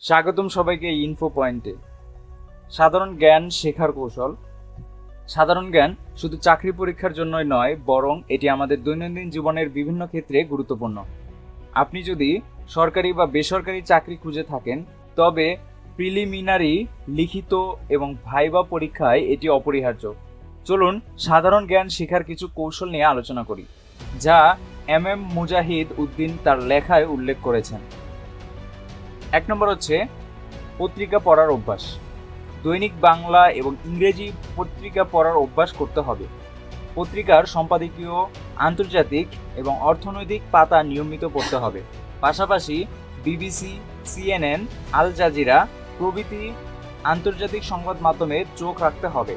স্বাগতম সবাইকে ইনফো পয়েন্টে। সাধারণ জ্ঞান শেখার কৌশল। সাধারণ জ্ঞান শুধু চাকরি পরীক্ষার জন্যই নয়, বরং এটি আমাদের দৈনন্দিন জীবনের বিভিন্ন ক্ষেত্রে গুরুত্বপূর্ণ। আপনি যদি সরকারি বা বেসরকারি চাকরি খুঁজে থাকেন, তবে প্রিলিমিনারি, লিখিত এবং ভাইবা পরীক্ষায় এটি অপরিহার্য। চলুন সাধারণ জ্ঞান শেখার কিছু কৌশল নিয়ে আলোচনা করি, যা এম মুজাহিদ উদ্দিন তার লেখায় উল্লেখ করেছেন। 1 নম্বর হচ্ছে পত্রিকা পড়ার অভ্যাস। দৈনিক বাংলা এবং ইংরেজি পত্রিকা পড়ার অভ্যাস করতে হবে। পত্রিকার সম্পাদকীয়, আন্তর্জাতিক এবং অর্থনৈতিক পাতা নিয়মিত পড়তে হবে। পাশাপাশি বিবিসি, CNN, আল জাজিরা প্রভৃতি আন্তর্জাতিক সংবাদ মাধ্যমে চোখ রাখতে হবে।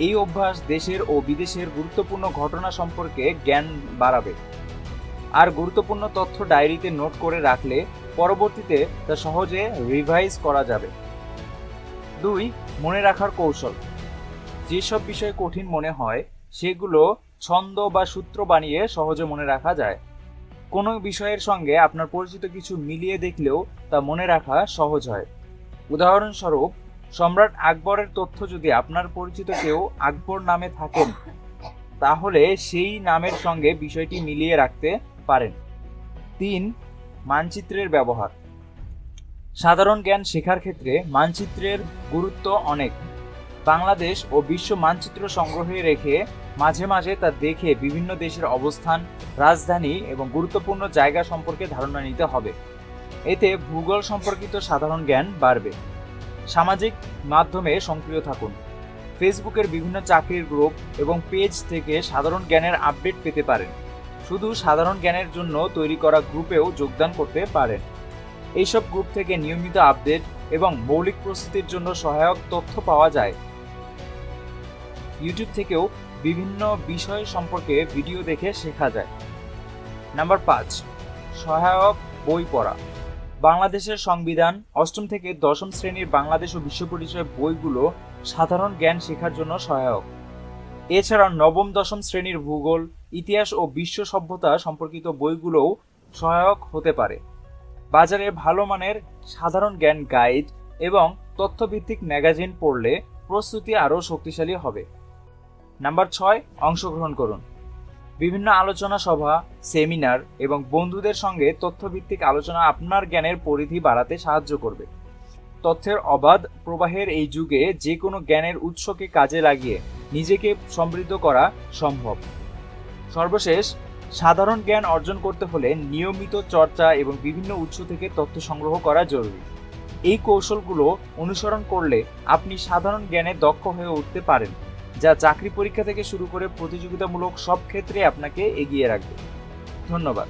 এই অভ্যাস দেশের ও বিদেশের গুরুত্বপূর্ণ ঘটনা সম্পর্কে জ্ঞান বাড়াবে। আর গুরুত্বপূর্ণ তথ্য ডায়েরিতে নোট করে রাখলে পরবর্তীতে তা সহজে রিভাইজ করা যাবে। 2. মনে রাখার কৌশল। যেসব বিষয় কঠিন মনে হয় সেগুলো ছন্দ বা সূত্র বানিয়ে সহজে মনে রাখা যায়। কোনো বিষয়ের সঙ্গে আপনার পরিচিত কিছু মিলিয়ে দেখলেও তা মনে রাখা সহজ হয়। উদাহরণস্বরূপ, সম্রাট আকবরের তথ্য যদি আপনার পরিচিত কেউ আকবর নামে থাকেন, তাহলে সেই নামের সঙ্গে বিষয়টি মিলিয়ে রাখতে পারেন। 3. মানচিত্রের ব্যবহার। সাধারণ জ্ঞান শেখার ক্ষেত্রে মানচিত্রের গুরুত্ব অনেক। বাংলাদেশ ও বিশ্ব মানচিত্র সংগ্রহে রেখে মাঝে মাঝে তা দেখে বিভিন্ন দেশের অবস্থান, রাজধানী এবং গুরুত্বপূর্ণ জায়গা সম্পর্কে ধারণা নিতে হবে। এতে ভূগোল সম্পর্কিত সাধারণ জ্ঞান বাড়বে। সামাজিক মাধ্যমে সক্রিয় থাকুন। ফেসবুকের বিভিন্ন চাকরির গ্রুপ এবং পেজ থেকে সাধারণ জ্ঞানের আপডেট পেতে পারেন। শুধু সাধারণ জ্ঞানের জন্য তৈরি করা গ্রুপেও যোগদান করতে পারেন। এইসব গ্রুপ থেকে নিয়মিত আপডেট এবং মৌলিক প্রস্তুতির জন্য সহায়ক তথ্য পাওয়া যায়। ইউটিউব থেকেও বিভিন্ন বিষয় সম্পর্কে ভিডিও দেখে শেখা যায়। নাম্বার 5. সহায়ক বই পড়া। বাংলাদেশের সংবিধান, 8ম থেকে 10ম শ্রেণীর বাংলাদেশ ও বিশ্ব পরিচয় বইগুলো সাধারণ জ্ঞান শেখার জন্য সহায়ক। এছাড়া 9ম 10ম শ্রেণীর ভূগোল, ইতিহাস ও বিশ্ব সভ্যতা সম্পর্কিত বইগুলোও সহায়ক হতে পারে। বাজারে ভালো মানের সাধারণ জ্ঞান গাইড এবং তথ্যভিত্তিক ম্যাগাজিন পড়লে প্রস্তুতি আরও শক্তিশালী হবে। নাম্বার 6. অংশগ্রহণ করুন। বিভিন্ন আলোচনা সভা, সেমিনার এবং বন্ধুদের সঙ্গে তথ্যভিত্তিক আলোচনা আপনার জ্ঞানের পরিধি বাড়াতে সাহায্য করবে। তথ্যের অবাধ প্রবাহের এই যুগে যে কোনো জ্ঞানের উৎসকে কাজে লাগিয়ে নিজেকে সমৃদ্ধ করা সম্ভব। সর্বশেষ, সাধারণ জ্ঞান অর্জন করতে হলে নিয়মিত চর্চা এবং বিভিন্ন উৎস থেকে তথ্য সংগ্রহ করা জরুরি। এই কৌশলগুলো অনুসরণ করলে আপনি সাধারণ জ্ঞানে দক্ষ হয়ে উঠতে পারেন, যা চাকরি পরীক্ষা থেকে শুরু করে প্রতিযোগিতামূলক সব ক্ষেত্রে আপনাকে এগিয়ে রাখবে। ধন্যবাদ।